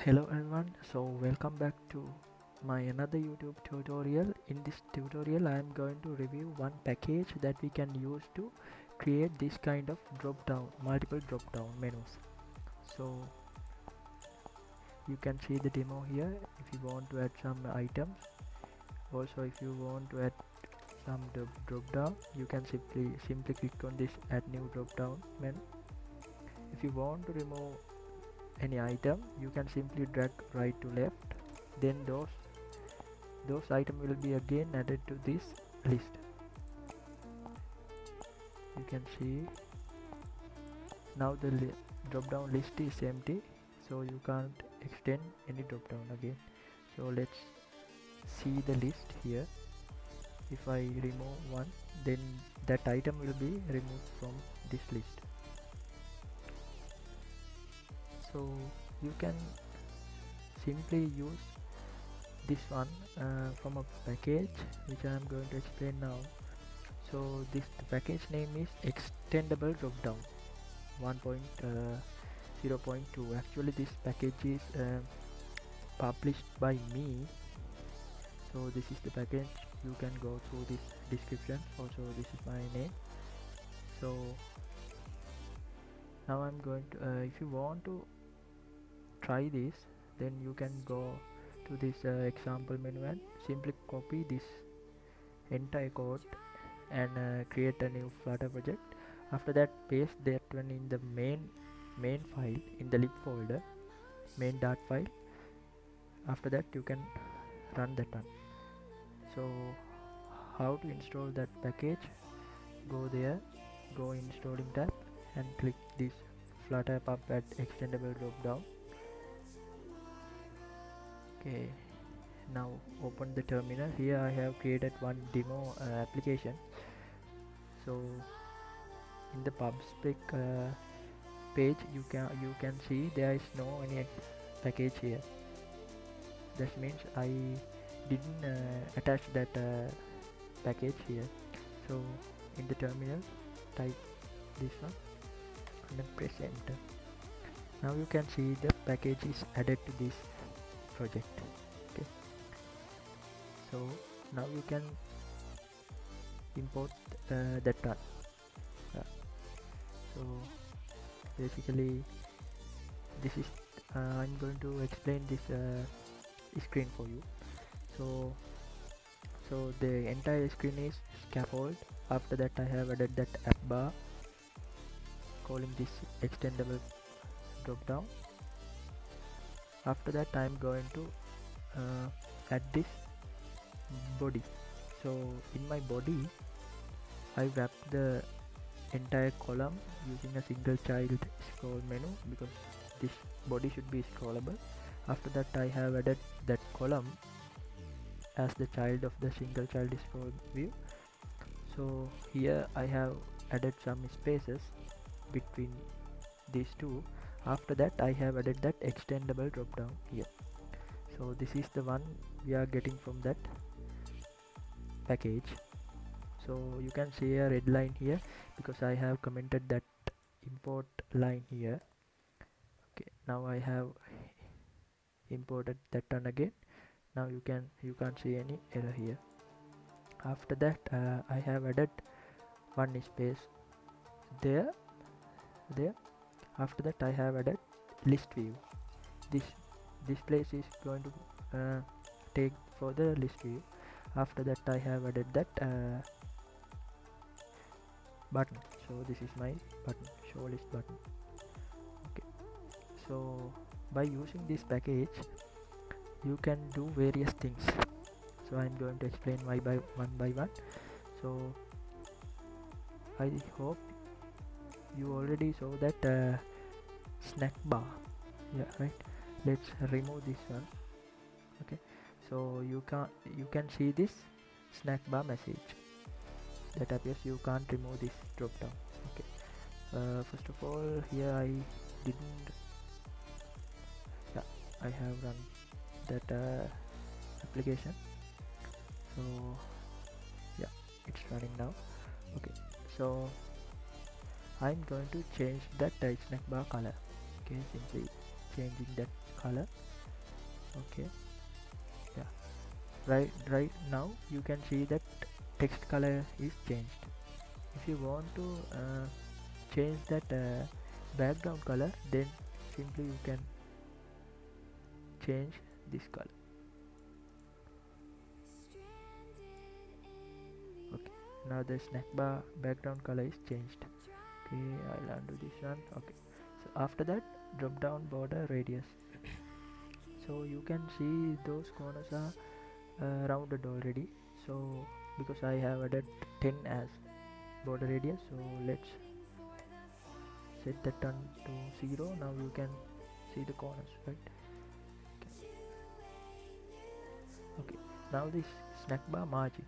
Hello everyone, so welcome back to my another YouTube tutorial. In this tutorial I am going to review one package that we can use to create this kind of multiple drop down menus. So you can see the demo here. If you want to add some items, also if you want to add some drop down, you can simply click on this add new drop down menu. If you want to remove any item, you can simply drag right to left, then those items will be again added to this list. You can see now the drop down list is empty, so you can't extend any drop down again. So let's see the list here. If I remove one, then that item will be removed from this list. So you can simply use this one from a package which I am going to explain now. So the package name is Extendable Dropdown 1.0.2. Actually this package is published by me, so this is the package. You can go through this description. Also this is my name. So now I'm going to if you want to try this, then you can go to this example menu and simply copy this entire code and create a new Flutter project. After that, paste that one in the main file in the lib folder, main dot file. After that, you can run that one. So how to install that package? Go there, go installing tab and click this Flutter pub at extendable dropdown. Okay, now open the terminal. Here I have created one demo application. So in the pub spec page you can see there is no any package here. That means I didn't attach that package here. So in the terminal type this one and then press enter. Now you can see the package is added to this project. Okay, so now you can import that one. So basically this is I'm going to explain this screen for you. So the entire screen is scaffold. After that I have added that app bar, calling this extendable drop down. After that I'm going to add this body. So in my body I wrap the entire column using a single child scroll menu, because this body should be scrollable. After that I have added that column as the child of the single child scroll view. So here I have added some spaces between these two. After that I have added that extendable drop down here. So this is the one we are getting from that package. So you can see a red line here because I have commented that import line here. Okay, now I have imported that one again. Now you can't see any error here. After that I have added one space there. After that I have added list view. This place is going to take for the list view. After that I have added that button. So this is my button, show list button. Okay, so by using this package you can do various things. So I'm going to explain one by one. So I hope you already saw that snack bar. Yeah, right. Let's remove this one. Okay, so you can see this snack bar message that appears. You can't remove this drop down. Okay, first of all here I didn't I have run that application. So yeah, it's running now. Okay, so I'm going to change that snack bar color. Okay, simply changing that color. Okay, yeah, right now you can see that text color is changed. If you want to change that background color, then simply you can change this color. Okay, now the snack bar background color is changed. Okay, I'll undo this one. Okay, so after that, drop down border radius. So you can see those corners are rounded already. So because I have added 10 as border radius, so let's set that on to 0. Now you can see the corners, right? Okay, now this snack bar margin.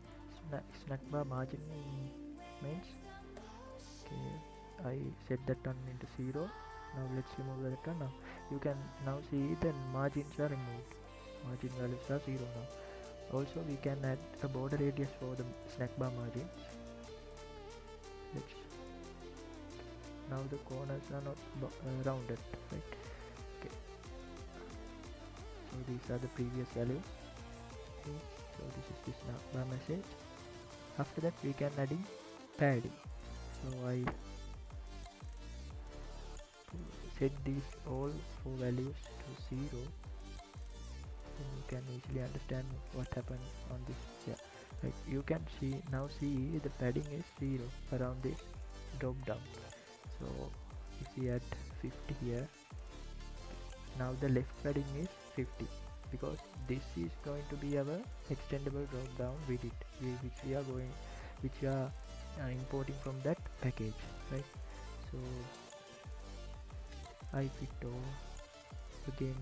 Snack bar margin means, okay, I set that on into 0. Now let's remove that one. Now you can now see the margins are removed. Margin values are 0 now. Also we can add a border radius for the snack bar margin. Let's, now the corners are not rounded, right? Okay, so these are the previous values. Okay, so this is this snack bar message. After that we can add in padding. So I set these all four values to 0. Then you can easily understand what happened on this. Yeah, right, you can see the padding is 0 around this drop down. So if we add 50 here, now the left padding is 50 because this is going to be our extendable drop down widget which we are importing from that package, right? So I fit all again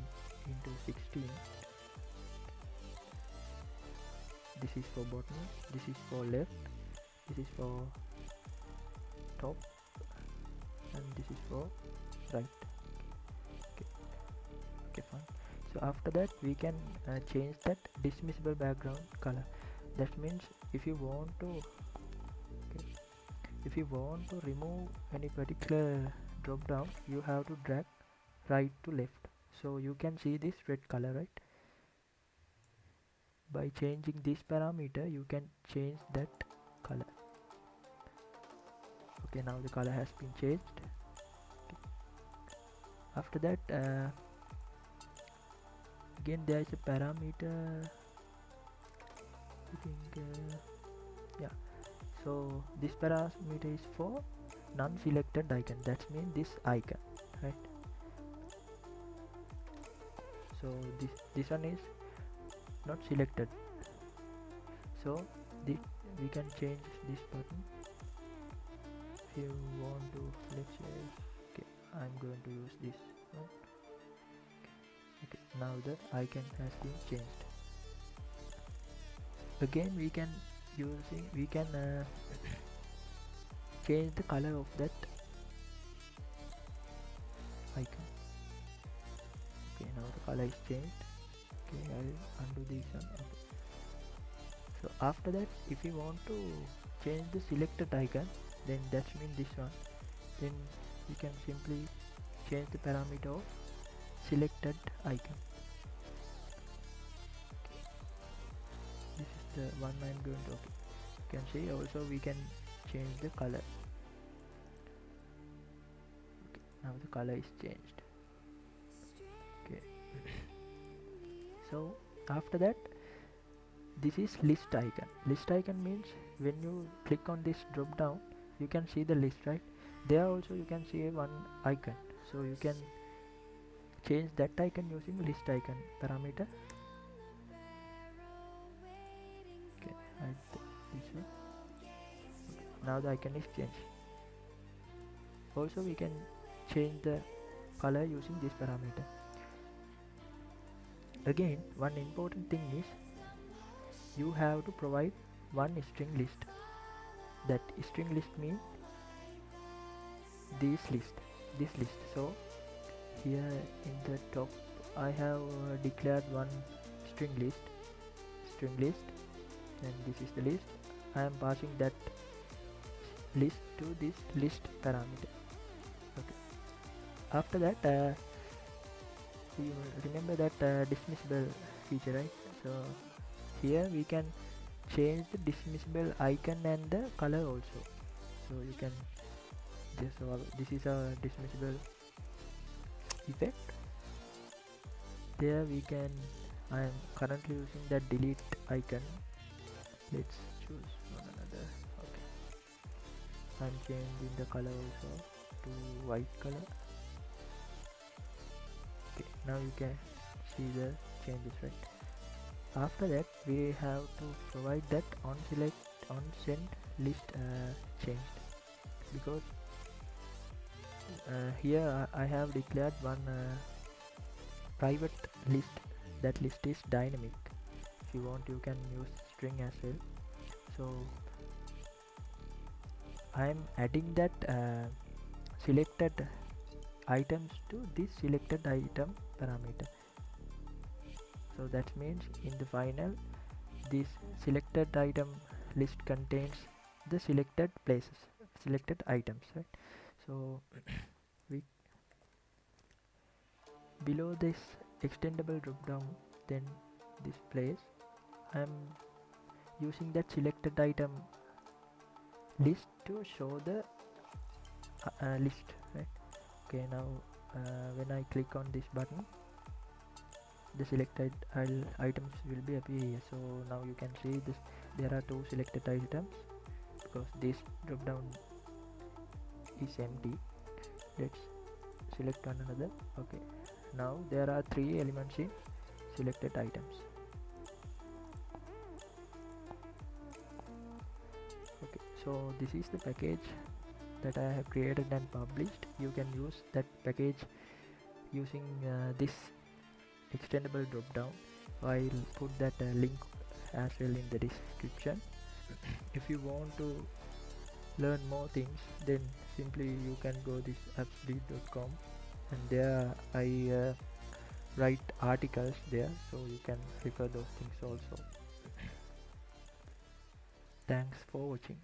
into 16. This is for bottom, this is for left, this is for top, and this is for right. Okay, fine. So after that we can change that dismissible background color. That means if you want to remove any particular drop down, you have to drag right to left. So you can see this red color, right? By changing this parameter you can change that color. Okay, now the color has been changed. Okay. After that again there is a parameter, I think yeah, so this parameter is for non-selected icon. That means this icon, right? So this one is not selected, so we can change this button if you want to. Let's say, okay, I'm going to use this one. Okay, now the icon has been changed. Again we can change the color of that icon. Okay, now the color is changed. Okay, I'll undo this one. Okay. So after that, if you want to change the selected icon, then that means this one, then we can simply change the parameter of selected icon. Okay. This is the one I'm going to. Okay, you can see also we can change the color. Okay, now the color is changed. Okay. So after that, this is list icon. List icon means when you click on this drop down, you can see the list, right? There also you can see one icon, so you can change that icon using list icon parameter. Okay, this one. Okay, now the icon is changed. Also we can change the color using this parameter. Again, one important thing is you have to provide one string list. That string list means this list. So here in the top I have declared one string list, and this is the list. I am passing that list to this list parameter. Okay. After that you remember that dismissible feature, right? So here we can change the dismissible icon and the color also. So you can this is a dismissible effect. There we can, I am currently using that delete icon. Let's choose one another. Okay, I'm changing the color also to white color. Okay, now you can see the changes, right? After that we have to provide that on send list changed, because here I have declared one private list. That list is dynamic. If you want, you can use string as well. So I am adding that selected items to this selected item parameter. So that means in the final, this selected item list contains the selected places, selected items, right? So we below this extendable drop down, then this place, I am using that selected item list to show the list, right? Okay, now when I click on this button, the selected items will be appear here. So now you can see this, there are two selected items because this drop down is empty. Let's select one another. Okay, now there are three elements in selected items. Okay, so this is the package that I have created and published. You can use that package using this extendable drop down. I'll put that link as well in the description. If you want to learn more things, then simply you can go this appsdeep.com, and there I write articles there, so you can refer those things also. Thanks for watching.